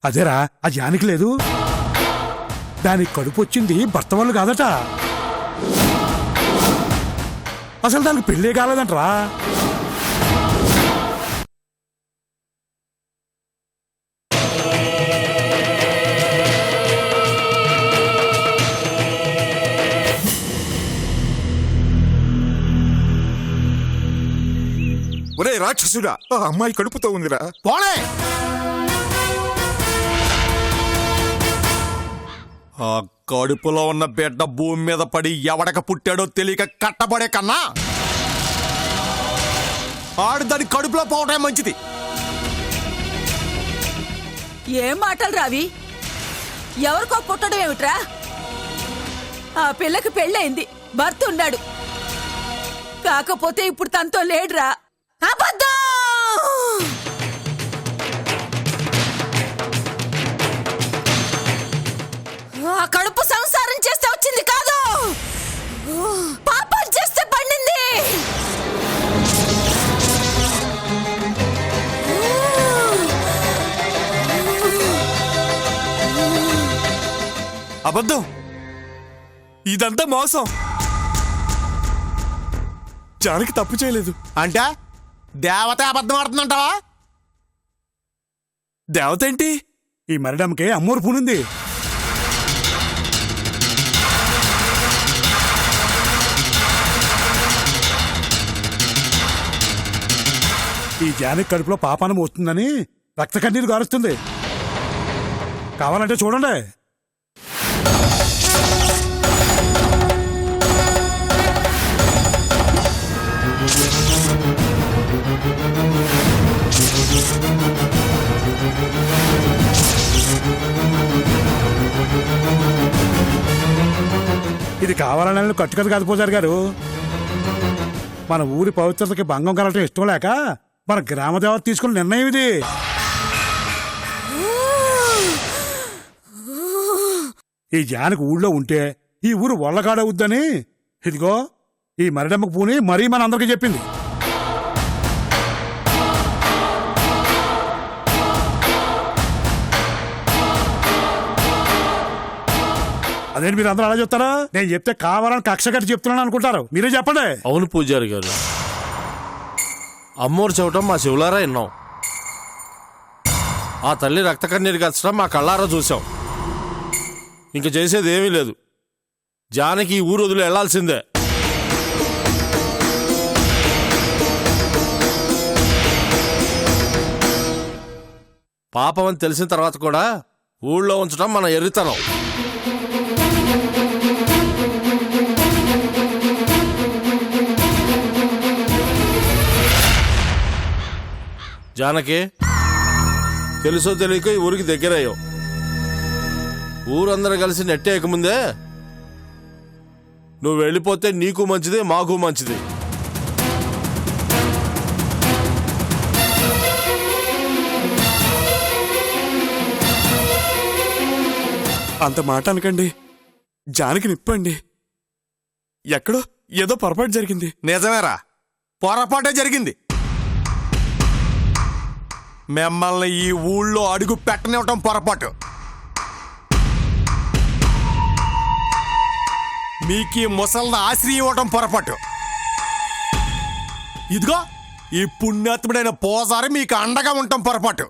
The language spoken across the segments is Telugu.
అదేరా ఆ జానికి లేదు, దానికి కడుపు వచ్చింది భర్త వాళ్ళు కాదట, అసలు దానికి పెళ్ళే కాలేదంటరా. ఒరే రాక్షసుడా, ఆ అమ్మాయి కడుపుతో ఉందిరా. పోలే ఆ కడుపులో ఉన్న బిడ్డ భూమి మీద పడి ఎవడక పుట్టాడో తెలియక కట్టబడే కన్నా ఆడు దాని కడుపులో పోవటం మంచిది. ఏం మాటలు రావి? ఎవరికో పుట్టడం ఏమిట్రా? ఆ పిల్లకి పెళ్ళయింది, భర్త ఉన్నాడు, కాకపోతే ఇప్పుడు తనతో లేడురా. అబద్ధం! ఆ కడుపు సంసారం చేస్తే వచ్చింది కాదు, పాపం చేస్తే పండింది. అబద్ధం, ఇదంతా మోసం. జానకి తప్పు చేయలేదు. అంటే దేవత అబద్ధం ఆడుతుందంటావా? దేవత ఏంటి? ఈ మరిడమ్మకి అమ్మోరు పూనుంది. ఈ జానకి కడుపులో పాపానం వస్తుందని రక్త కన్నీరు గారుస్తుంది. కావాలంటే చూడండి. ఇది కావాలని కట్టుకథ కాదు పూజారి గారు. మన ఊరి పవిత్రతకి భంగం కలగటం ఇష్టం లేక మన గ్రామదేవత తీసుకున్న నిర్ణయం ఇది. ఈ జానకి ఊళ్ళో ఉంటే ఈ ఊరు వల్లగాడవుద్దని ఇదిగో ఈ మరిడమ్మకు పూని మరీ మన అందరికీ చెప్పింది. అదేంటి మీరు అందరూ అలా చెప్తారా? నేను చెప్తే కావాలని కక్ష కట్టి చెప్తున్నాను అనుకుంటారు. మీరే చెప్పండి. అవును పూజారి గారు, అమ్మోరు చెప్పటం మా శివులారా విన్నాం. ఆ తల్లి రక్త కన్నీరు కచ్చడం మా కళ్ళారా చూసాం. ఇంక చేసేది ఏమీ లేదు. జానకి ఈ ఊరు వదిలి వెళ్లాల్సిందే. పాపం అని తెలిసిన తర్వాత కూడా ఊళ్ళో ఉంచడం మన ఎర్రితనం. జానకి, తెలుసో తెలియక ఈ ఊరికి దగ్గరయ్యో. ఊరందరూ కలిసి నెట్టేయకముందే నువ్వు వెళ్ళిపోతే నీకు మంచిది, మాకు మంచిది. అంత మాట అనకండి. జానకి నిప్పండి. ఎక్కడో ఏదో పొరపాటు జరిగింది. నిజమేరా, పొరపాటే జరిగింది. మిమ్మల్ని ఈ ఊళ్ళో అడుగు పెట్టనివ్వటం పొరపాటు. మీకు ఈ ముసల్ని ఆశ్రయం ఇవ్వటం పొరపాటు. ఇదిగో ఈ పుణ్యాత్ముడైన పోసారి మీకు అండగా ఉండటం పొరపాటు.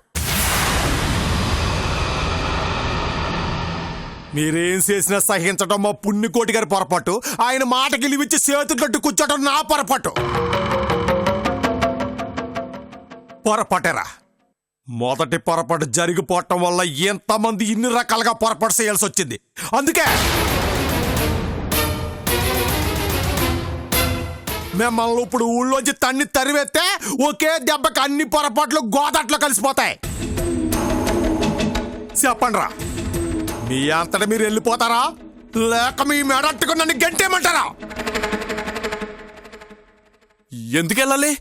మీరేం చేసినా సహించటం మా పుణ్యకోటి గారి పొరపాటు. ఆయన మాటకి లివిచ్చి చేతులు కట్టు కూర్చోటం నా పొరపాటు. పొరపాటేరా. మొదటి పొరపాటు జరిగిపోవటం వల్ల ఎంతమంది ఇన్ని రకాలుగా పొరపాటు చేయాల్సి వచ్చింది. అందుకే మిమ్మల్ని ఇప్పుడు ఊళ్ళోంచి తన్ని తరివేస్తే ఒకే దెబ్బకి అన్ని పొరపాట్లు గోదాట్లో కలిసిపోతాయి. చెప్పండి రా, మీ అంతటా మీరు వెళ్ళిపోతారా, లేక మీ మెడట్టుకు నన్ను గంటేయమంటారా? ఎందుకు వెళ్ళాలి?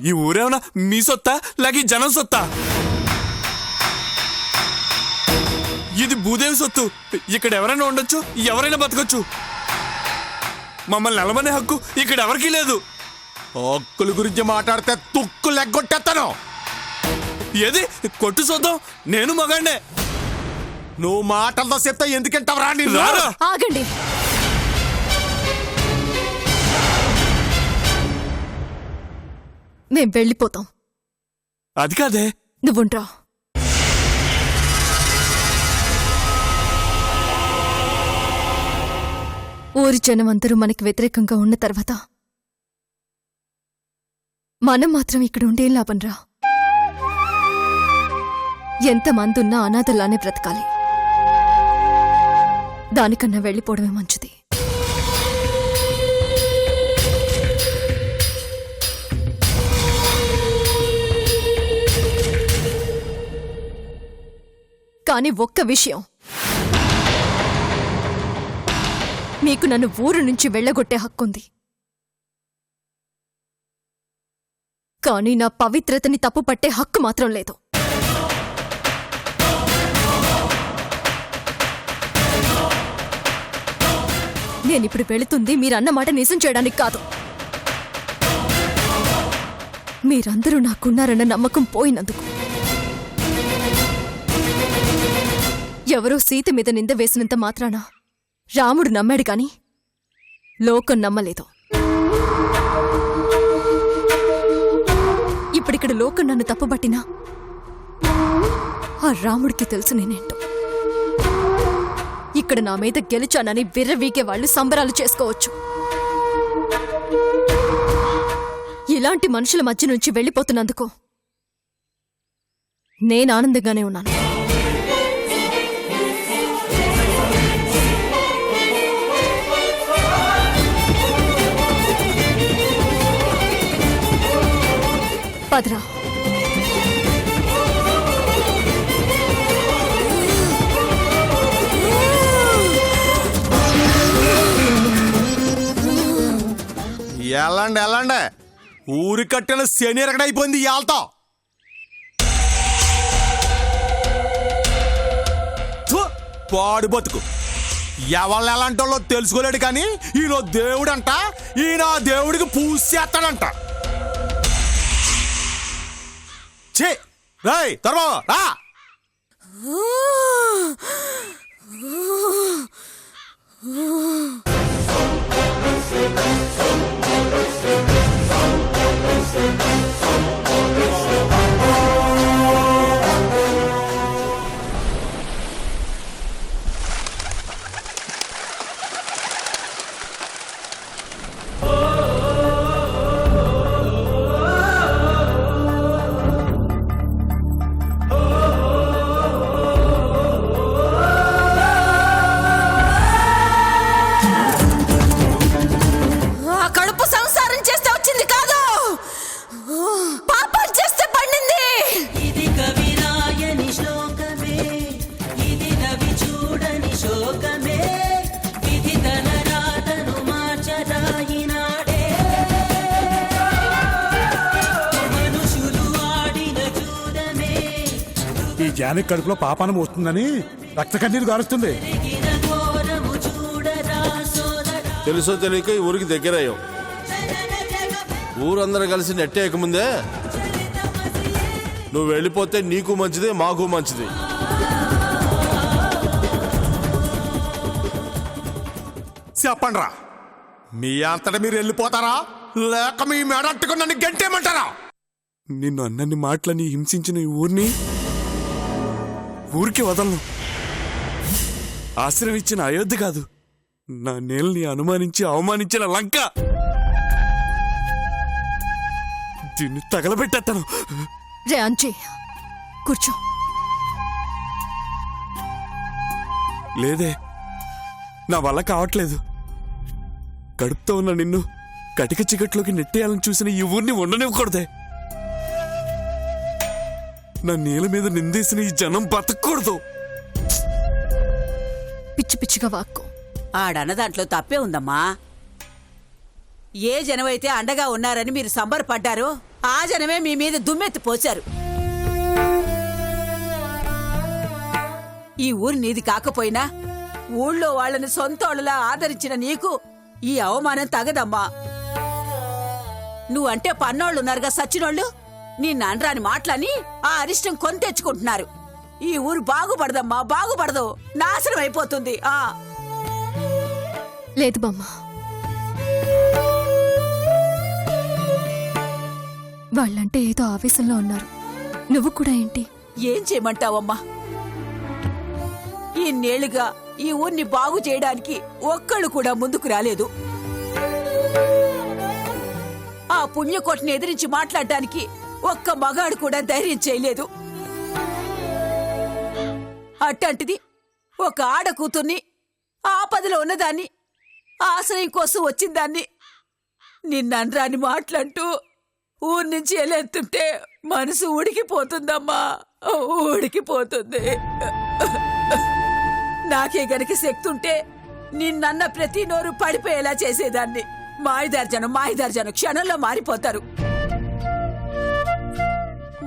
ఈ ఊరేమన్నా మీ సొత్తా లేక ఈ జనం సొత్తా? ఇది భూదేవి సొత్తు. ఇక్కడ ఎవరైనా ఉండొచ్చు, ఎవరైనా బతకొచ్చు. మమ్మల్ని నిలబడే హక్కు ఇక్కడ ఎవరికీ లేదు. హక్కుల గురించి మాట్లాడితే తుక్కు లెగ్గొట్టేస్తాను. ఏది కొట్టు చూద్దాం, నేను మగాడినే. నువ్వు మాటలతో చెప్తే ఎందుకంటావురా నిన్ను? రారా. ఆగండి. మేం వెళ్ళిపోతాం. అది కాదే. నువ్వుంట్రా. ఊరి జనం అందరూ మనకి వ్యతిరేకంగా ఉన్న తర్వాత మనం మాత్రం ఇక్కడ ఉండేం లాభంరా. ఎంతమందున్నా అనాథలానే బ్రతకాలి. దానికన్నా వెళ్ళిపోవడమే మంచిది. కాని ఒక్క విషయం, మీకు నన్ను ఊరు నుంచి వెళ్ళగొట్టే హక్కుంది. కానీ నా పవిత్రతని తప్పుపట్టే హక్కు మాత్రం లేదు. నేనిప్పుడు వెళుతుంది మీరన్న మాట నిజం చేయడానికి కాదు. మీరందరూ నాకున్నారన్న నమ్మకం పోయినందుకు. ఎవరో సీత మీద నింద వేసినంత మాత్రాన రాముడు నమ్మాడు కాని లోకం నమ్మలేదు. ఇప్పుడిక్కడ లోకం నన్ను తప్పుబట్టినా ఆ రాముడికి తెలుసు నేనేంటో. ఇక్కడ నా మీద గెలిచానని విర్రవీగే వాళ్ళు సంబరాలు చేసుకోవచ్చు. ఇలాంటి మనుషుల మధ్య నుంచి వెళ్ళిపోతున్నందుకు నేను ఆనందంగానే ఉన్నాను. పదరా. ఎలాండి ఊరి కట్టిన శని ఎరగడైపోయింది ఇయాలతో. పాడు బతుకు. ఎవళ్ళు ఎలాంటి వాళ్ళో తెలుసుకోలేడు కానీ ఈయన దేవుడంట, ఈయన దేవుడికి పూజ చేస్తాడంట. ఛీ రాయ్ తర్వా రా. జానకి కడుపులో పాపానం వస్తుందని రక్త కన్నీరు గారుస్తుంది. తెలుసో తెలియక ఈ ఊరికి దగ్గరయ్యాం. ఊరందరూ కలిసి నెట్టేయకముందే నువ్వు వెళ్ళిపోతే నీకు మంచిది, మాకు మంచిది. చెప్పండి రా, మీ అంతటా మీరు వెళ్ళిపోతారా లేక మీ మేడట్టుకు నన్ను గంటేయమంటారా? నిన్ను అన్నన్ని మాటలని హింసించిన ఈ ఊరికి వదలను. ఆశ్రయం ఇచ్చిన అయోధ్య కాదు, నా నేల్ని అనుమానించి అవమానించిన లంక. దీన్ని తగలబెట్టేస్తాను. రే అంచి, కూర్చో. లేదే, నా వల్ల కావట్లేదు. కడుపుతో ఉన్న నిన్ను కటిక చికట్లోకి నెట్టేయాలని చూసిన ఈ ఊరిని ఉండనివ్వకూడదే. నా నేల మీద నిందేసిన ఈ జనం బతకూడదు. పిచ్చి పిచ్చిగా వాక్కు. ఆడన్న దాంట్లో తప్పే ఉందమ్మా. ఏ జనమైతే అండగా ఉన్నారని మీరు సంబరపడ్డారో ఆ జనమే మీ మీద దుమ్మెత్తి పోశారు. ఈ ఊరు నీది కాకపోయినా ఊళ్ళో వాళ్ళని సొంతోళ్ళలా ఆదరించిన నీకు ఈ అవమానం తగదమ్మా. నువ్వంటే పన్నోళ్ళున్నారుగా సచ్చినోళ్ళు, నీ నండ్రాని మాటలని ఆ అరిష్టం కొని తెచ్చుకుంటున్నారు. ఈ ఊరు బాగుపడదమ్మా, బాగుపడదు, నాశనం అయిపోతుంది. లేదు బామ్మ, వాళ్ళంటే ఏదో ఆవేశంలో ఉన్నారు. నువ్వు కూడా ఏంటి? ఏం చేయమంటావమ్మా? ఈ నేళ్లుగా ఈ ఊరిని బాగు చేయడానికి ఒక్కళ్ళు కూడా ముందుకు రాలేదు. ఆ పుణ్యకోటని ఎదిరించి మాట్లాడడానికి ఒక్క మగాడు కూడా ధైర్యం చేయలేదు. అట్లాంటిది ఒక ఆడ కూతుర్ని, ఆపదలో ఉన్నదాన్ని, ఆశ్రయం కోసం వచ్చిందాన్ని నిన్నరాని మాట్లాంటూ ఊరి నుంచి వెళ్ళేస్తుంటే మనసు ఉడికిపోతుందమ్మా, ఉడికిపోతుంది. నాకే గనక శక్తి ఉంటే నిన్నన్న ప్రతి నోరు పడిపోయేలా చేసేదాన్ని. మాయదార్జనం క్షణంలో మారిపోతారు.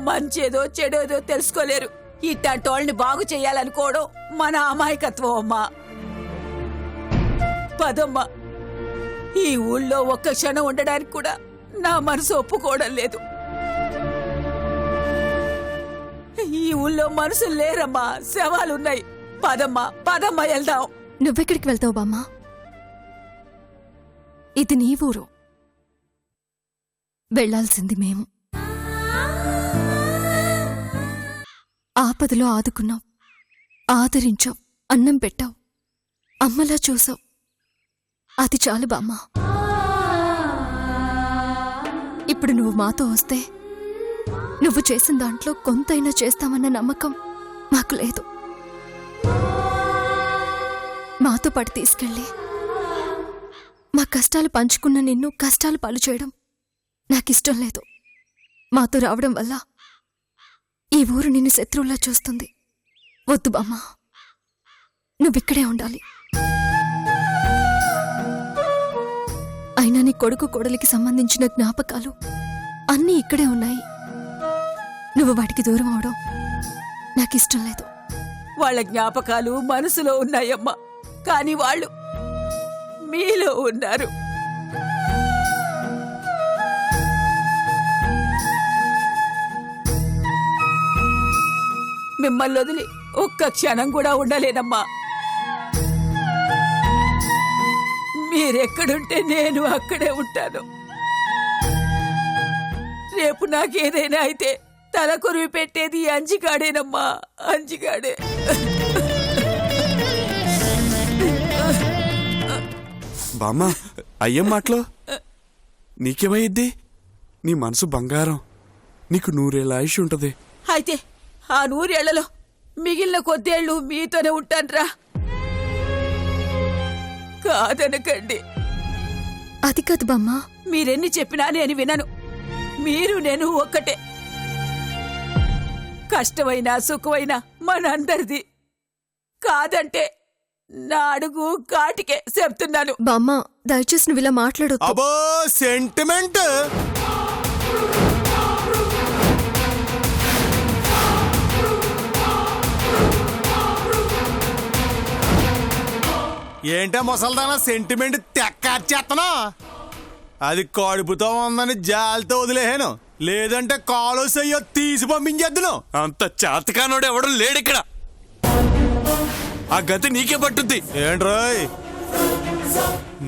మంచేదో చెడేదో తెలుసుకోలేరు. ఇట్టంటోళ్ళని బాగు చేయాలనుకోవడం మన అమాయకత్వం అమ్మా. పదమ్మా, ఈ ఊళ్ళో ఒక్క క్షణం ఉండడానికి కూడా నా మనసు ఒప్పుకోవడం లేదు. ఈ ఊళ్ళో మనుషులు లేరమ్మా, శవాలున్నాయి. పదమ్మా వెళ్దాం. నువ్వెక్కడికి వెళ్తావు బామ్మ? ఇది నీ ఊరు, వెళ్లాల్సింది మేము. ఆపదలో ఆదుకున్నావు, ఆదరించావు, అన్నం పెట్టావు, అమ్మలా చూసావు. అది చాలు బామ్మ. ఇప్పుడు నువ్వు మాతో వస్తే నువ్వు చేసిన దాంట్లో కొంతైనా చేస్తామన్న నమ్మకం మాకు లేదు. మాతో పాటు తీసుకెళ్ళి మా కష్టాలు పంచుకున్న నిన్ను కష్టాలు పాలు చేయడం నాకిష్టం లేదు. మాతో రావడం వల్ల ఈ ఊరు నిన్ను శత్రువులా చూస్తుంది. వద్దు బామ్మ, నువ్విక్కడే ఉండాలి. అయినా నీ కొడుకు కోడలికి సంబంధించిన జ్ఞాపకాలు అన్నీ ఇక్కడే ఉన్నాయి. నువ్వు వాటికి దూరం అవడం నాకిష్టం లేదు. వాళ్ళ జ్ఞాపకాలు మనసులో ఉన్నాయమ్మా, కానీ వాళ్ళు మీలో ఉన్నారు. మిమ్మల్ని వదిలి ఒక్క క్షణం కూడా ఉండలేనమ్మా. మీరెక్కడుంటే నేను అక్కడే ఉంటాను. రేపు నాకేదైనా అయితే తల కొరివి పెట్టేది అంజిగాడేనమ్మా, అంజిగాడే. బామ్మ, అయ్యేం మాటలు? నీకేమయ్యిద్ది? నీ మనసు బంగారం, నీకు 100 ఏళ్ళ ఆయుష్ ఉంటది. అయితే ఆ 100 ఏళ్లలో మిగిలిన కొద్దేళ్లు మీతోనే ఉంటాన్రా. కాదనకండి. అది కాదు బామ్మ. మీరెన్ని చెప్పినా నేను వినను. మీరు నేను ఒక్కటే. కష్టమైనా సుఖమైనా మనందరిది. కాదంటే నా అడుగు కాటికే చెప్తున్నాను. బామ్మ, దయచేసి నువ్వు ఇలా మాట్లాడొద్దు. అబో సెంటిమెంట్. ఏంటే ముసల్దానా సెంటిమెంట్ తెక్కాచేత్తనా? అది కడుపుతో ఉందని జాలితో వదిలేను, లేదంటే కాలు సయ్యో తీసి పంపించేద్దును. అంత చేతకానోడు ఎవడు లేడిక్కడ. ఆ గతి నీకే పట్టుద్ది. ఏంట్రోయ్,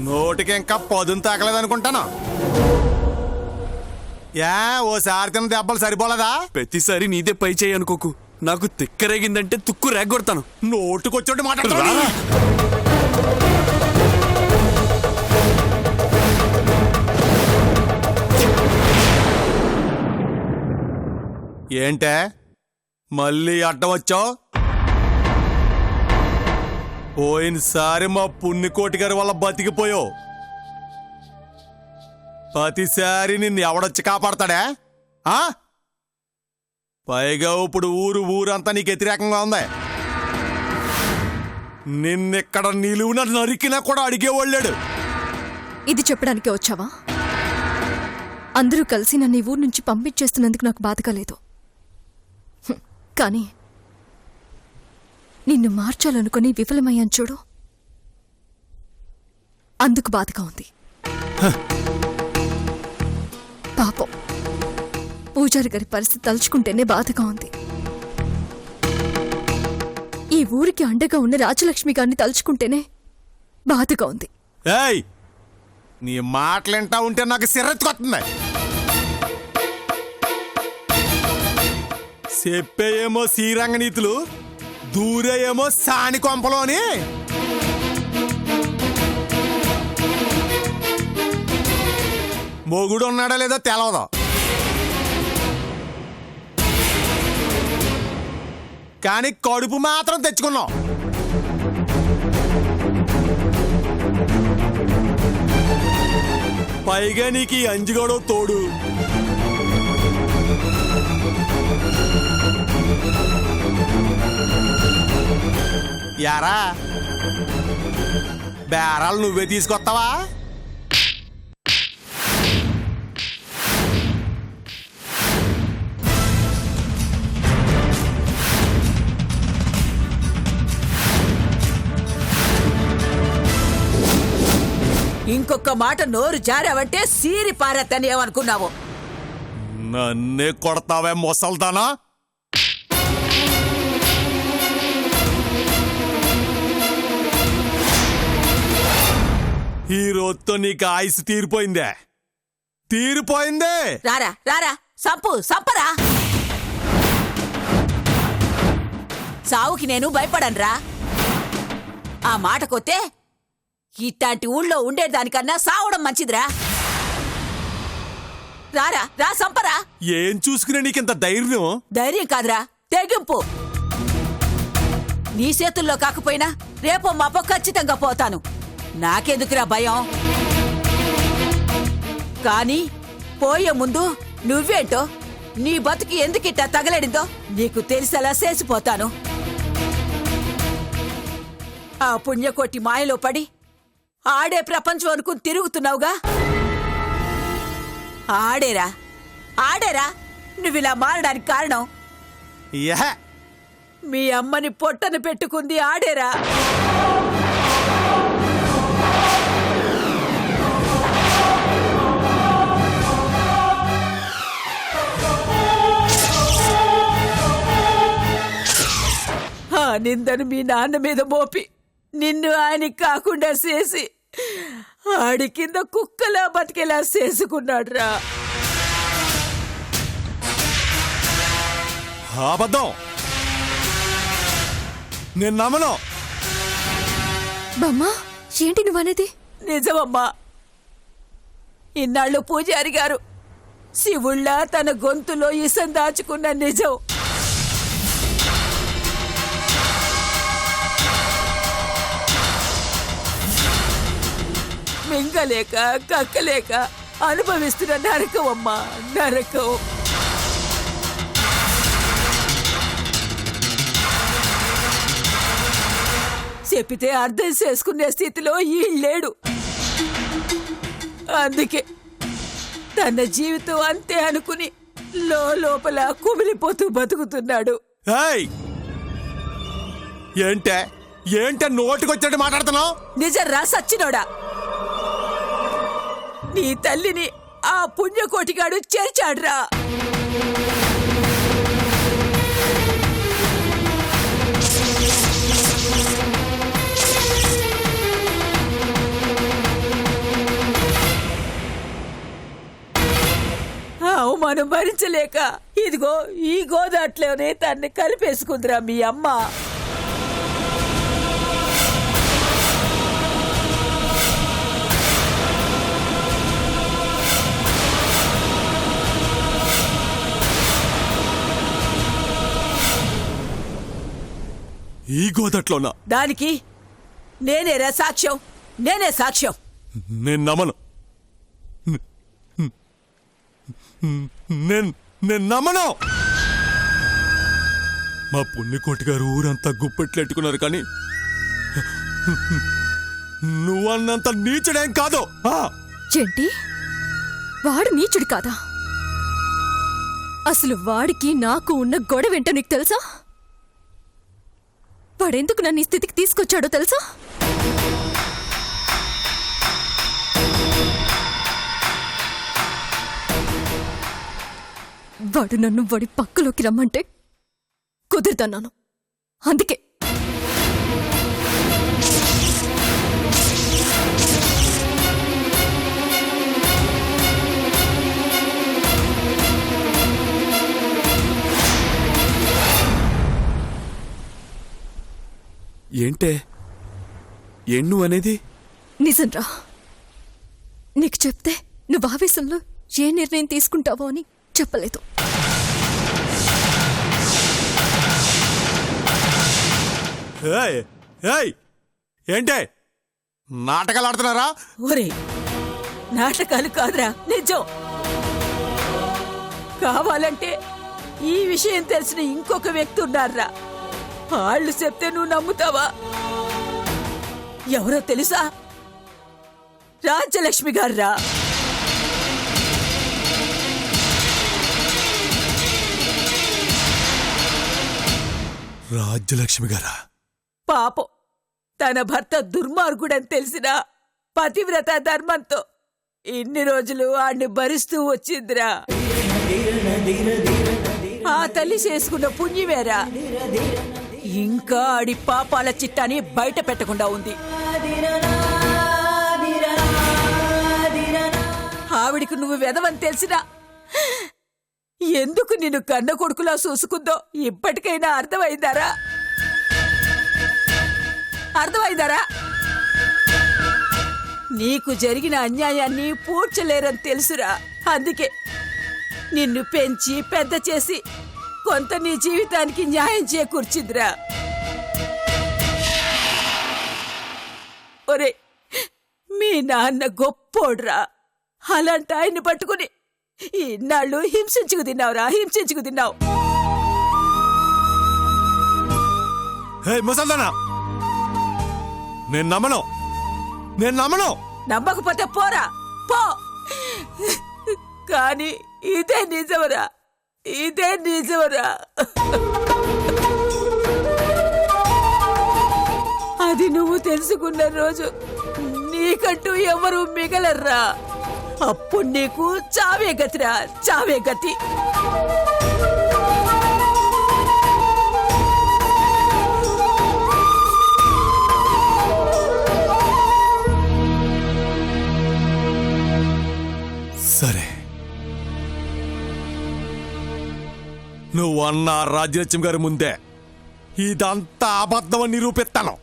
నోటికి ఇంకా పదును తాకలేదనుకుంటాను. ఓసారి తిన్న దెబ్బలు సరిపోలేదా? ప్రతిసారి నీదే పై చేయి అనుకోకు. నాకు తిక్కరేగిందంటే తుక్కు రేగొడతాను. నోటుకొచ్చి మాట్లాడుతున్నా. ఏంటే మళ్ళీ అడ్డం వచ్చావు? పోయినసారి మా పుణ్యకోటి గారి వల్ల బతికిపోయావు. ప్రతిసారి నిన్ను ఎవడొచ్చి కాపాడతాడా? పైగా ఇప్పుడు ఊరంతా నీకు వ్యతిరేకంగా ఉంది. నిన్నెక్కడ నిలువున నరికినా కూడా అడిగేవాళ్ళాడు. ఇది చెప్పడానికి వచ్చావా? అందరూ కలిసి నన్ను ఈ ఊరు నుంచి పంపించేస్తున్నందుకు నాకు బాధగా లేదు. కానీ నిన్ను మార్చాలనుకుని విఫలమయ్యాను చూడు, అందుకు బాధగా ఉంది. పాపం, పూజారి గారి పరిస్థితి తలుచుకుంటేనే బాధగా ఉంది. ఈ ఊరికి అండగా ఉన్న రాజలక్ష్మి గారిని తలుచుకుంటేనే బాధగా ఉంది. ఏయ్, నీ మాటలింటా ఉంటే నాకు సిర్రెత్తుకొస్తుంది. చెప్పేయేమో శ్రీరంగ నీతులు, దూరేయేమో సాని కొంపలోని. మొగుడు ఉన్నాడో లేదో తెలవదు, కానీ కడుపు మాత్రం తెచ్చుకున్నావు. పైగా నీకు ఈ అంజిగోడో తోడు. యారా, బేరాలు నువ్వే తీసుకొస్తావా? ఇంకొక మాట నోరు జారావంటే సీరి పారెత్తని ఏమనుకున్నావు? నన్నే కొడతావే మొసల్దానా? ఈ రోజుతో నీకు ఆయుసు తీరిపోయిందే, తీరిపోయిందే. రారా రారా, సంపరా. సావుకి నేను భయపడనురా. ఆ మాటకొత్తే ఇట్లాంటి ఊళ్ళో ఉండేదానికన్నా సావడం మంచిదిరా. రారా రా, సంపరా. ఏం చూసుకునే నీకింత ధైర్యం? ధైర్యం కాదురా, తెగింపు. నీ చేతుల్లో కాకపోయినా రేపో మాపో ఖచ్చితంగా పోతాను. నాకెందుకురా భయం? కానీ పోయే ముందు నువ్వేంటో, నీ బతుకి ఎందుకిట్టా తగలడిందో నీకు తెలిసేలా చేసిపోతాను. ఆ పుణ్యకోటి మాయలో పడి ఆడే ప్రపంచం అనుకుని తిరుగుతున్నావుగా. ఆడేరా నువ్విలా మారడానికి కారణం. యహ, మీ అమ్మని పొట్టను పెట్టుకుంది ఆడేరా. ఆ నిందను మీ నాన్న మీద మోపి నిన్ను ఆయనకి కాకుండా చేసి ఆడి కింద కుక్కలా బతికేలా చేసుకున్నాడురా. అబద్ధం, నేను నమ్మను. బామ్మా, ఏంటి నువ్వనేది? నిజమమ్మా. ఇన్నాళ్ళు పూజారి గారు శివుళ్ళ తన గొంతులో ఇసం దాచుకున్న నిజం. మింగలేక కక్కలేక అనుభవిస్తున్న నరకం అమ్మా, నరకం. చెప్పితే అర్థం చేసుకునే స్థితిలో ఈ లేడు. అందుకే తన జీవితం అంతే అనుకుని లోపల కుమిలిపోతూ బతుకుతున్నాడు. ఏయ్, ఏంటే నోటికొచ్చేట్టు మాట్లాడుతున్నావు? నిజం రా సచ్చినోడా. నీ తల్లిని ఆ పుణ్యకోటిగాడు చేర్చాడ్రా. అవమానం భరించలేక ఇదిగో ఈ గోదాట్లోనే తన్ని కలిపేసుకుందిరా మీ అమ్మ. ఈ గోదట్లోనా? దానికి నేనేరా సాక్ష్యం, నేనే సాక్ష్యం. నేను నమ్మను, నేను నమ్మను. మా పుణ్యకోటి గారు ఊరంతా గుప్పెట్లెట్టుకున్నారు, కానీ నువ్వన్నంత నీచుడేం కాదు. చెంటి, వాడు నీచుడు కాదా? అసలు వాడికి నాకు ఉన్న గొడవేంటో నీకు తెలుసా? వాడెందుకు నన్ను ఈ స్థితికి తీసుకొచ్చాడో తెలుసా? వాడు నన్ను వాడి పక్కలోకి రమ్మంటే కుదురుతున్నాను. అందుకే ఏంటే ఏం నువ్వు అనేది? నిజంరా, నీకు చెప్తే నువ్వు ఆవేశంలో ఏ నిర్ణయం తీసుకుంటావో అని చెప్పలేదు. ఏయ్, ఏయ్, ఏంటే నాటకాలు ఆడుతున్నారా? ఒరే నాటకాలు కాదురా, నిజం. కావాలంటే ఈ విషయం తెలిసిన ఇంకొక వ్యక్తి ఉన్నారా, వాళ్ళు చెప్తే నువ్వు నమ్ముతావా? ఎవరో తెలుసా? రాజ్యలక్ష్మి గారురా. రాజ్యలక్ష్మి గారా? పాపం తన భర్త దుర్మార్గుడని తెలిసిన పతివ్రత ధర్మంతో ఇన్ని రోజులు ఆడిని భరిస్తూ వచ్చిందిరా. ఆ తల్లి చేసుకున్న పుణ్యమేరా ఇంకా ఆడి పాపాల చిట్టాని బయట పెట్టకుండా ఉంది. ఆవిడికి నువ్వు వెదవని తెలిసినా ఎందుకు నిన్ను కన్న కొడుకులా చూసుకుందో ఇప్పటికైనా అర్థమైందారా? అర్థమైందారా? నీకు జరిగిన అన్యాయాన్ని పూడ్చలేరని తెలుసురా. అందుకే నిన్ను పెంచి పెద్ద చేసి కొంత నీ జీవితానికి న్యాయం చేకూర్చిందిరా. ఒరే మీ నాన్న గొప్పోడ్రా. అలాంటి ఆయన్ని పట్టుకుని ఇన్నాళ్ళు హింసించుకు తిన్నావురా, హింసించుకు తిన్నావు. హే ముసల్దానా, నేను నమ్మను. నమ్మకపోతే పోరా, పో. కానీ ఇదే నిజమరా, ఇదే నిజమరా. అది నువ్వు తెలుసుకున్న రోజు నీకంటూ ఎవరు మిగలర్రా. అప్పుడు నీకు చావే గతిరా, చావే గతి. సరే, నువ్వు అన్న రాజ్యలక్ష్మి గారి ముందే ఇదంతా అబద్ధమని నిరూపిస్తాను.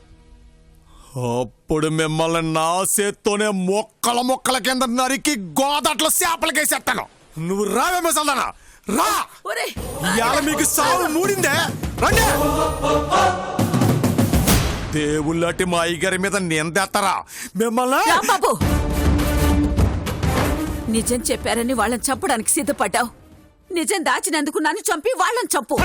అప్పుడు మిమ్మల్ని నా చేత్తోనే మొక్కల కింద నరికి గోదాట్లో చేపలకేసేస్తాను. నువ్వు రావే మసాలనా, రా. ఒరేయ్, ఇవాళ మీకు సావు మూడిందే. రండి. దేవుళ్ళటి మా అయ్యగారి మీద నిందేస్తారా మిమ్మల్ని? రాంబాబు, నిజం చెప్పారని వాళ్ళని చంపడానికి సిద్ధపడ్డావు. నిజం దాచినందుకు నన్ను చంపి వాళ్ళని చంపు.